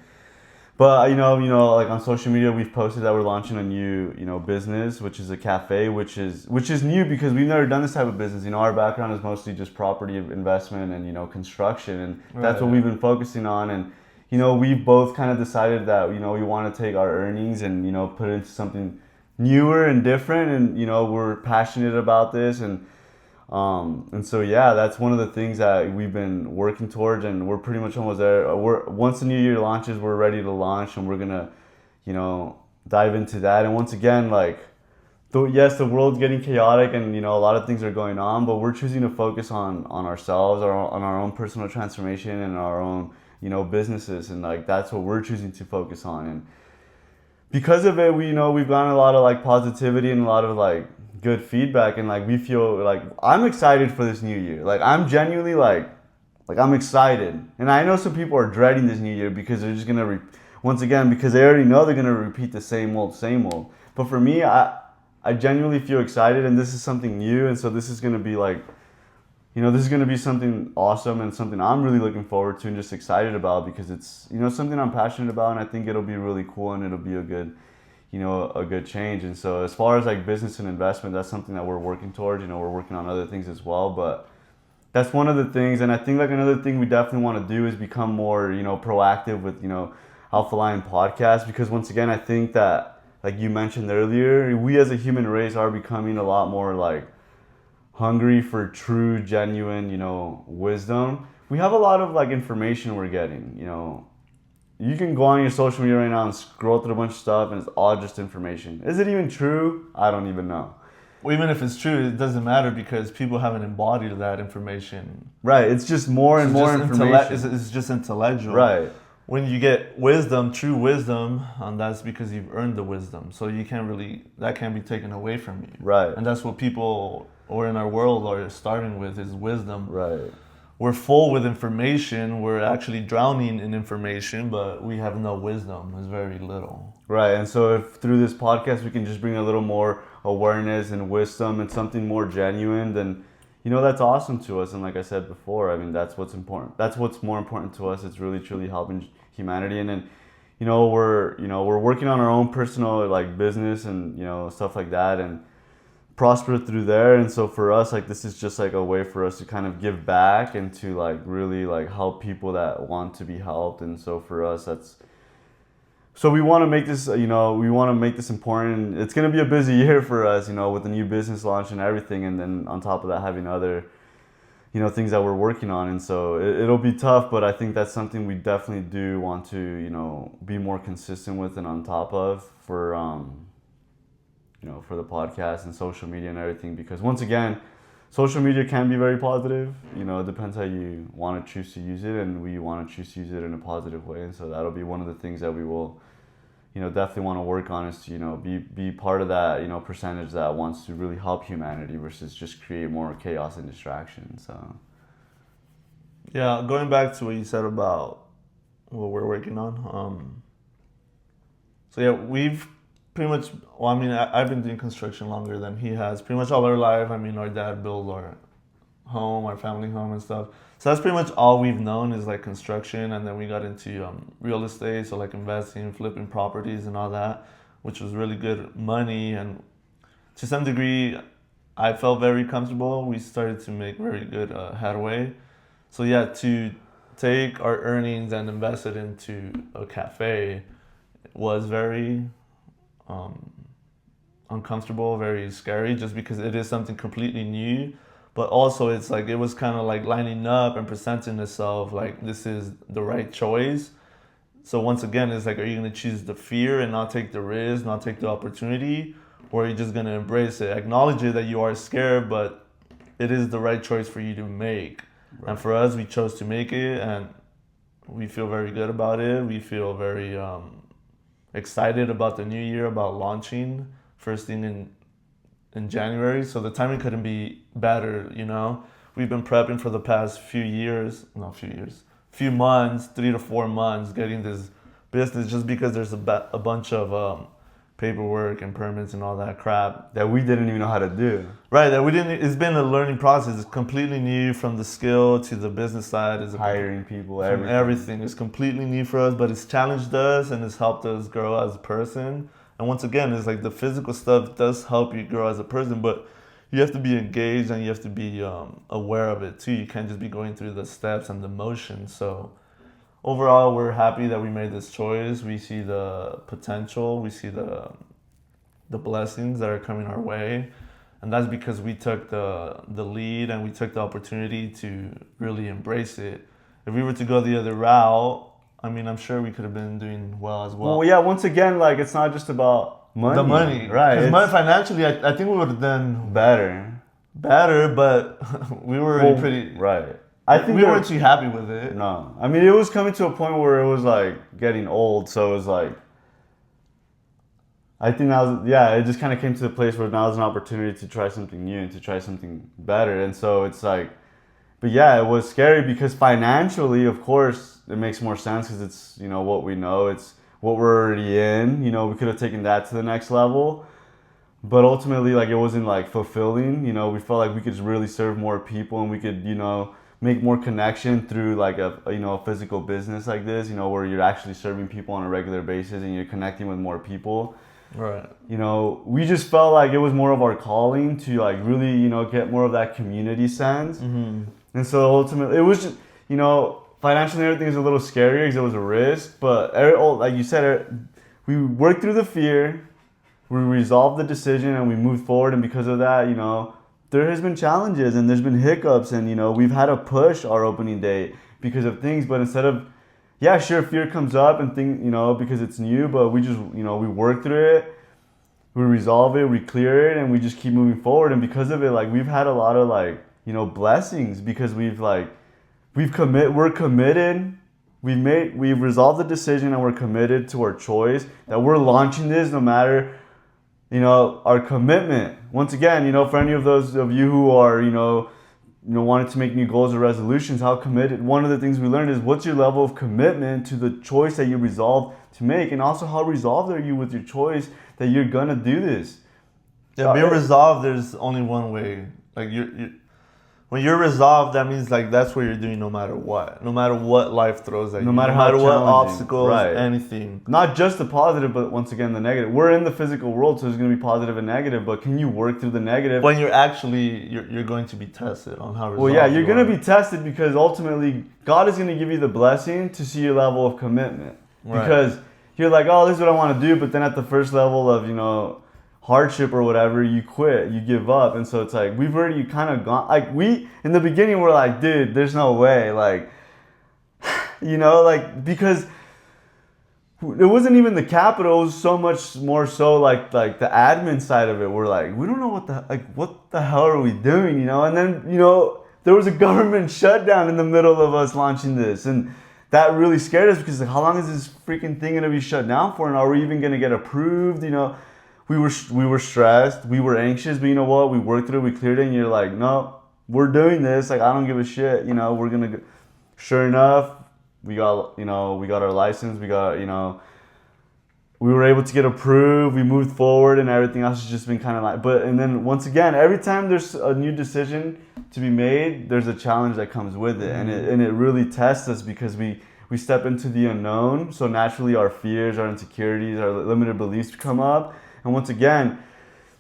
but you know, like on social media we've posted that we're launching a new, you know, business, which is a cafe, which is new because we've never done this type of business. You know, our background is mostly just property investment and, you know, construction, and that's what we've been focusing on. And you know, we've both kind of decided that, you know, we want to take our earnings and, you know, put it into something newer and different, and, you know, we're passionate about this, and so yeah, that's one of the things that we've been working towards, and we're pretty much almost there. Once the new year launches, we're ready to launch, and we're gonna, you know, dive into that. And once again, like, yes, the world's getting chaotic, and, you know, a lot of things are going on, but we're choosing to focus on ourselves, on our own personal transformation and our own, you know, businesses, and like that's what we're choosing to focus on. And because of it, we, you know, we've gotten a lot of like positivity and a lot of like good feedback, and like we feel like I'm excited for this new year. Like I'm genuinely like I'm excited, and I know some people are dreading this new year because they're just gonna once again, because they already know they're gonna repeat the same old. But for me, I genuinely feel excited, and this is something new, and so this is gonna be like, you know, this is going to be something awesome and something I'm really looking forward to and just excited about, because it's, you know, something I'm passionate about, and I think it'll be really cool, and it'll be a good, you know, a good change. And so as far as like business and investment, that's something that we're working towards. You know, we're working on other things as well, but that's one of the things. And I think like another thing we definitely want to do is become more, you know, proactive with, you know, Alpha Lion Podcast, because once again, I think that, like you mentioned earlier, we as a human race are becoming a lot more like hungry for true, genuine, you know, wisdom. We have a lot of like information we're getting, you know. You can go on your social media right now and scroll through a bunch of stuff, and it's all just information. Is it even true? I don't even know. Well, even if it's true, it doesn't matter because people haven't embodied that information. Right. It's just more and more information. It's just intellectual. Right. When you get wisdom, true wisdom, and that's because you've earned the wisdom. So you can't really, that can't be taken away from you. Right. And that's what people, or in our world, are starting with, is wisdom. Right. We're full with information. We're actually drowning in information, but we have no wisdom. There's very little. Right. And so if through this podcast we can just bring a little more awareness and wisdom and something more genuine, then, you know, that's awesome to us. And like I said before, I mean, that's what's important. That's what's more important to us. It's really truly helping humanity. And then, you know, we're working on our own personal like business and, you know, stuff like that. And prosper through there. And so for us, like, this is just like a way for us to kind of give back and to like really like help people that want to be helped. And so for us, so we want to make this, we want to make this important. It's going to be a busy year for us, with the new business launch and everything. And then on top of that, having other, things that we're working on. And so it'll be tough, but I think that's something we definitely do want to, be more consistent with and on top of for the podcast and social media and everything. Because once again, social media can be very positive. It depends how you want to choose to use it, and we want to choose to use it in a positive way. And so that'll be one of the things that we will, definitely want to work on is to, be part of that, percentage that wants to really help humanity versus just create more chaos and distraction. So. Yeah, going back to what you said about what we're working on. So yeah, we've pretty much, I've been doing construction longer than he has. Pretty much all our life. Our dad built our home, our family home and stuff. So that's pretty much all we've known is like construction. And then we got into real estate, so like investing, flipping properties and all that, which was really good money. And to some degree, I felt very comfortable. We started to make very good headway. So yeah, to take our earnings and invest it into a cafe was very uncomfortable, very scary, just because it is something completely new. But also it's like it was kind of like lining up and presenting itself like this is the right choice. So once again, it's like, are you going to choose the fear and not take the risk, not take the opportunity, or are you just going to embrace it, acknowledge it that you are scared, but it is the right choice for you to make. Right. And for us, we chose to make it, and we feel very good about it. We feel very excited about the new year, about launching first thing in January. So the timing couldn't be better, We've been prepping for the past few months, 3 to 4 months, getting this business, just because there's a bunch of paperwork and permits and all that crap that we didn't even know how to do. Right, it's been a learning process. It's completely new, from the skill to the business side. Is hiring people, everything is completely new for us, but it's challenged us and it's helped us grow as a person. And once again, it's like the physical stuff does help you grow as a person, but you have to be engaged and you have to be aware of it too. You can't just be going through the steps and the motions. So overall, we're happy that we made this choice. We see the potential. We see the blessings that are coming our way. And that's because we took the lead and we took the opportunity to really embrace it. If we were to go the other route, I'm sure we could have been doing well as well. Well, yeah, once again, like, it's not just about money. The money. Right. Because financially, I think we would have done better, but we were pretty... Right. I think we weren't too happy with it. No. It was coming to a point where it was, like, getting old, so it was, like... I think it just kind of came to the place where now is an opportunity to try something new and to try something better. And so it's like... But yeah, it was scary because financially, of course, it makes more sense because it's, what we know. It's what we're already in. We could have taken that to the next level. But ultimately, like, it wasn't, like, fulfilling. We felt like we could really serve more people and we could, make more connection through, like, a physical business like this, where you're actually serving people on a regular basis and you're connecting with more people. Right. We just felt like it was more of our calling to, like, really, get more of that community sense. Mm-hmm. And so ultimately, it was just, financially everything is a little scary because it was a risk. But like you said, we worked through the fear, we resolved the decision, and we moved forward. And because of that, there has been challenges and there's been hiccups. And, we've had to push our opening date because of things. But instead of, yeah, sure, fear comes up and because it's new. But we just, we work through it. We resolve it, we clear it, and we just keep moving forward. And because of it, like, we've had a lot of, like, blessings because we're committed. We've resolved the decision and we're committed to our choice that we're launching this no matter, our commitment. Once again, for any of those of you who are, wanting to make new goals or resolutions, how committed, one of the things we learned is what's your level of commitment to the choice that you resolved to make, and also how resolved are you with your choice that you're gonna do this. Yeah, being resolved, there's only one way. Like when you're resolved, that means like that's what you're doing no matter what life throws at you, no matter no matter how what challenging. obstacles, Right. anything. Not just the positive, but once again the negative. We're in the physical world, so there's going to be positive and negative. But can you work through the negative? When you're going to be tested on how resolved. Well, yeah, you're you going are. to be tested because ultimately God is going to give you the blessing to see your level of commitment. Right. Because you're like, oh, this is what I want to do, but then at the first level of, hardship or whatever, you quit, you give up. And so it's like, we've already kind of gone, like in the beginning, we're like, dude, there's no way, like, because it wasn't even the capital, it was so much more so like the admin side of it. We're like, we don't know what the hell are we doing, And then, there was a government shutdown in the middle of us launching this. And that really scared us because like, how long is this freaking thing going to be shut down for? And are we even going to get approved? We were stressed, we were anxious, but you know what? We worked through it, we cleared it, and you're like, no, we're doing this. Like, I don't give a shit. We're going to, sure enough, we got our license, we were able to get approved, we moved forward, and everything else has just been kind of like, and then once again, every time there's a new decision to be made, there's a challenge that comes with it. And it really tests us because we step into the unknown. So naturally our fears, our insecurities, our limited beliefs come up. And once again,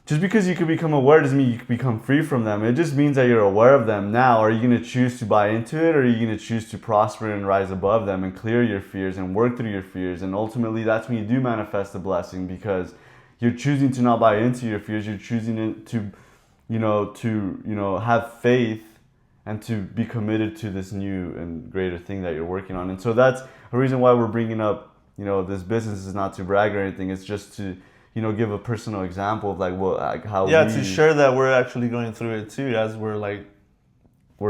just because you could become aware doesn't mean you can become free from them. It just means that you're aware of them now. Are you going to choose to buy into it, or are you going to choose to prosper and rise above them and clear your fears and work through your fears? And ultimately, that's when you do manifest the blessing, because you're choosing to not buy into your fears. You're choosing to have faith and to be committed to this new and greater thing that you're working on. And so that's a reason why we're bringing up, this business is not to brag or anything. It's just to give a personal example of how to share that we're actually going through it too, as we're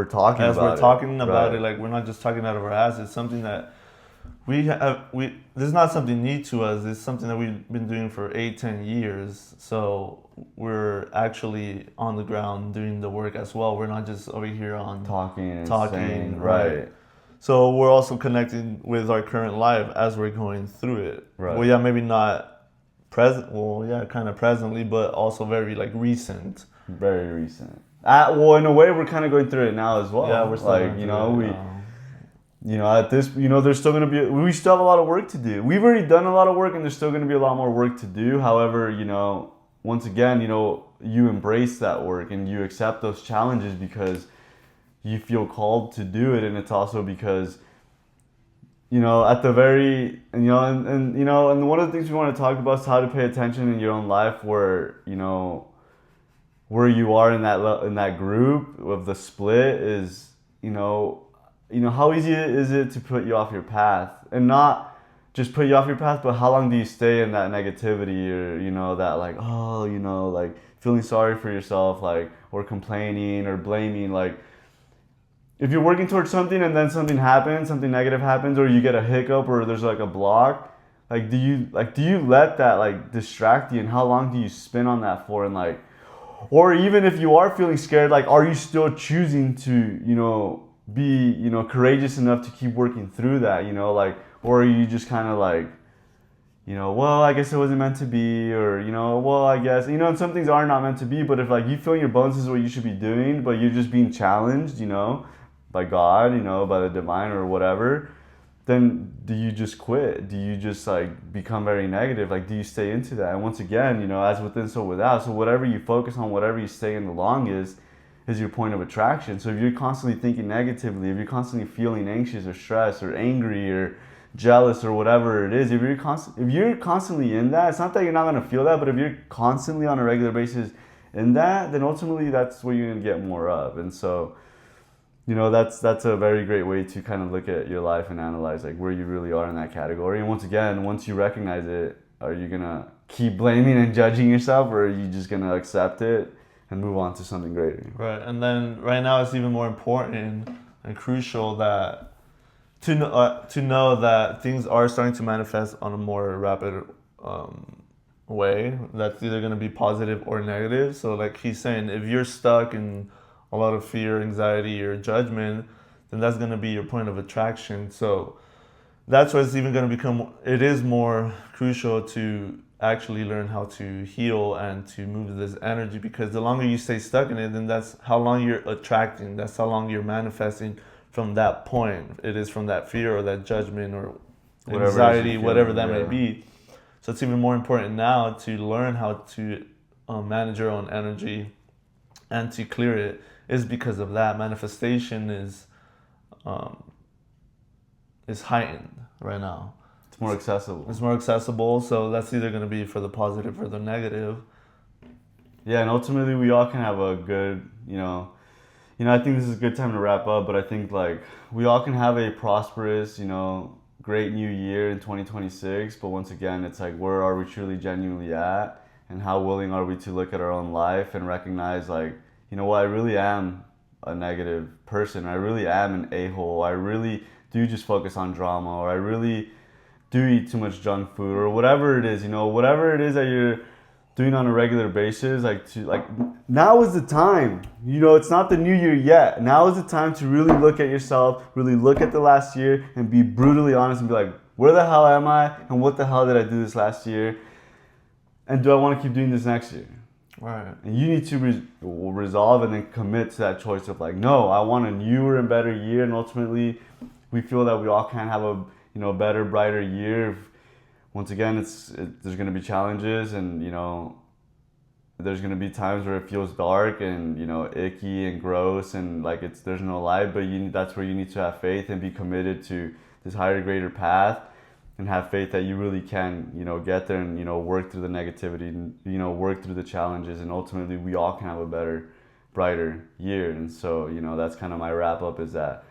talking about it. Like, we're not just talking out of our ass. It's something that this is not something new to us. It's something that we've been doing for 8-10 years. So we're actually on the ground doing the work as well. We're not just over here on talking, saying, right. So we're also connecting with our current life as we're going through it. Right. Well, yeah, maybe not kind of presently, but also very recent. Very recent. In a way, we're kind of going through it now as well. Yeah, we're still at this, there's still going to be, we still have a lot of work to do. We've already done a lot of work, and there's still going to be a lot more work to do. However, once again, you embrace that work and you accept those challenges because you feel called to do it, and it's also because at the very, and one of the things we want to talk about is how to pay attention in your own life where where you are in that group of the split is, how easy is it to put you off your path, and not just put you off your path, but how long do you stay in that negativity or, that feeling sorry for yourself, or complaining or blaming, if you're working towards something and then something happens, something negative happens, or you get a hiccup or there's a block, do you let that distract you, and how long do you spin on that for? And or even if you are feeling scared, are you still choosing to, be, courageous enough to keep working through that, or are you just kind of well, I guess it wasn't meant to be, or, well, I guess, and some things are not meant to be, but if you feel in your bones this is what you should be doing, but you're just being challenged, by God, by the divine or whatever, then do you just quit? Do you just become very negative? Do you stay into that? And once again, as within, so without. So whatever you focus on, whatever you stay in the long is your point of attraction. So if you're constantly thinking negatively, if you're constantly feeling anxious or stressed or angry or jealous or whatever it is, if you're constantly in that, it's not that you're not going to feel that, but if you're constantly on a regular basis in that, then ultimately that's what you're going to get more of. And so that's a very great way to kind of look at your life and analyze where you really are in that category. And once again, once you recognize it, are you gonna keep blaming and judging yourself, or are you just gonna accept it and move on to something greater? Right. And then right now it's even more important and crucial that to know that things are starting to manifest on a more rapid way. That's either going to be positive or negative. So he's saying, if you're stuck in a lot of fear, anxiety, or judgment, then that's going to be your point of attraction. So that's why it's even going to become, it is more crucial to actually learn how to heal and to move this energy, because the longer you stay stuck in it, then that's how long you're attracting, that's how long you're manifesting from that point. It is from that fear or that judgment or Whatever anxiety, whatever that yeah. may be. So it's even more important now to learn how to manage your own energy and to clear it, is because of that. Manifestation is heightened right now. It's more accessible. It's more accessible, so that's either going to be for the positive or the negative. Yeah, and ultimately we all can have a good, I think this is a good time to wrap up, but I think like we all can have a prosperous, great new year in 2026. But once again, it's like, where are we truly genuinely at? And how willing are we to look at our own life and recognize, like, you know what, I really am a negative person. I really am an a-hole. I really do just focus on drama, or I really do eat too much junk food, or whatever it is, whatever it is that you're doing on a regular basis, now is the time. It's not the new year yet. Now is the time to really look at yourself, really look at the last year, and be brutally honest and be like, where the hell am I? And what the hell did I do this last year? And do I want to keep doing this next year? Right. And you need to resolve and then commit to that choice of like, no, I want a newer and better year. And ultimately, we feel that we all can have a better, brighter year. Once again, there's going to be challenges, and there's going to be times where it feels dark and icky and gross, and like there's no light. But that's where you need to have faith and be committed to this higher, greater path, and have faith that you really can get there and work through the negativity and work through the challenges, and ultimately we all can have a better, brighter year. And so that's kind of my wrap up, is that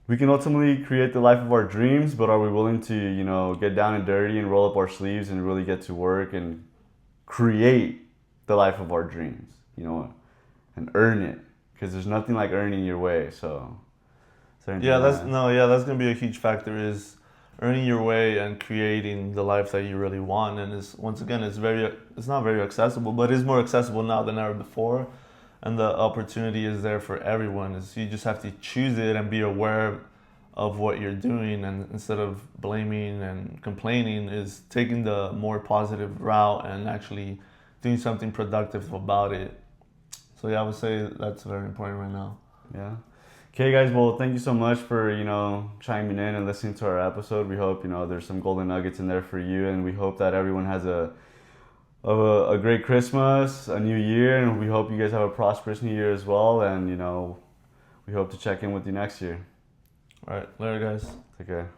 we can ultimately create the life of our dreams, but are we willing to, get down and dirty and roll up our sleeves and really get to work and create the life of our dreams, and earn it? Because there's nothing like earning your way. So, that's gonna be a huge factor, is earning your way and creating the life that you really want. And it's not very accessible, but it's more accessible now than ever before. And the opportunity is there for everyone. You just have to choose it and be aware of what you're doing, and instead of blaming and complaining, is taking the more positive route and actually doing something productive about it. So I would say that's very important right now. Yeah. Okay, guys. Well, thank you so much for chiming in and listening to our episode. We hope there's some golden nuggets in there for you, and we hope that everyone has a great Christmas, a new year, and we hope you guys have a prosperous new year as well. And we hope to check in with you next year. All right, later, guys. Take care.